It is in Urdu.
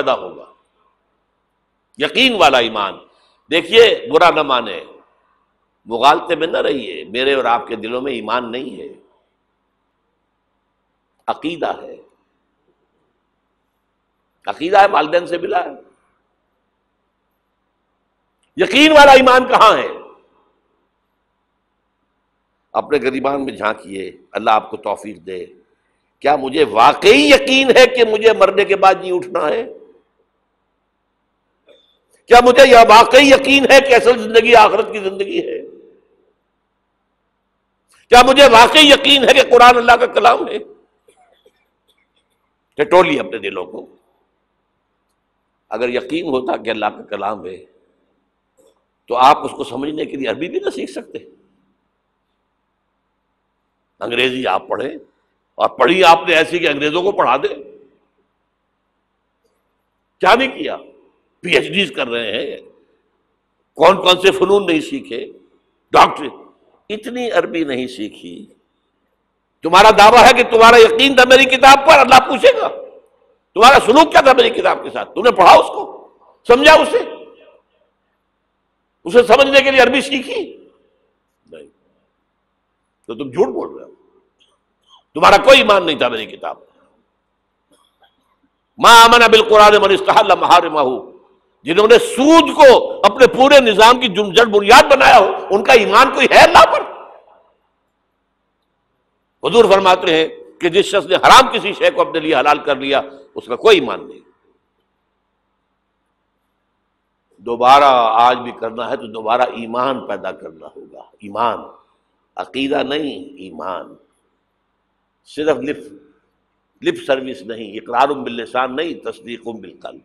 پیدا ہوگا، یقین والا ایمان۔ دیکھیے برا نہ مانے، مغالطے میں نہ رہیے، میرے اور آپ کے دلوں میں ایمان نہیں ہے، عقیدہ ہے، عقیدہ ہے، والدین سے ملا ہے۔ یقین والا ایمان کہاں ہے؟ اپنے گریبان میں جھانکیے، اللہ آپ کو توفیق دے۔ کیا مجھے واقعی یقین ہے کہ مجھے مرنے کے بعد جی اٹھنا ہے؟ کیا مجھے یہ واقعی یقین ہے کہ اصل زندگی آخرت کی زندگی ہے؟ کیا مجھے واقعی یقین ہے کہ قرآن اللہ کا کلام ہے؟ ٹٹولیے اپنے دلوں کو۔ اگر یقین ہوتا کہ اللہ کا کلام ہے تو آپ اس کو سمجھنے کے لیے عربی بھی نہ سیکھ سکتے؟ انگریزی آپ پڑھیں، اور پڑھی آپ نے ایسی کہ انگریزوں کو پڑھا دے؟ کیا نہیں کیا؟ پی ایچ ڈیز کر رہے ہیں، کون کون سے فنون نہیں سیکھے، ڈاکٹر، اتنی عربی نہیں سیکھی۔ تمہارا دعویٰ ہے کہ تمہارا یقین تھا میری کتاب پر، اللہ پوچھے گا تمہارا سلوک کیا تھا میری کتاب کے ساتھ؟ تم نے پڑھا اس کو، سمجھا اسے سمجھنے کے لیے عربی سیکھی؟ نہیں، تو تم جھوٹ بول رہے ہو، تمہارا کوئی ایمان نہیں تھا میری کتاب۔ ما آمن بالقرآن من استحل محارمہ، جنہوں نے سود کو اپنے پورے نظام کی جڑ بنیاد بنایا ہو، ان کا ایمان کوئی ہے اللہ پر؟ حضور فرماتے ہیں کہ جس شخص نے حرام کسی شے کو اپنے لیے حلال کر لیا اس کا کوئی ایمان نہیں۔ دوبارہ آج بھی کرنا ہے تو دوبارہ ایمان پیدا کرنا ہوگا، ایمان، عقیدہ نہیں، ایمان۔ صرف لپ سروس نہیں، اقرار باللسان نہیں، تصدیق بالقلب۔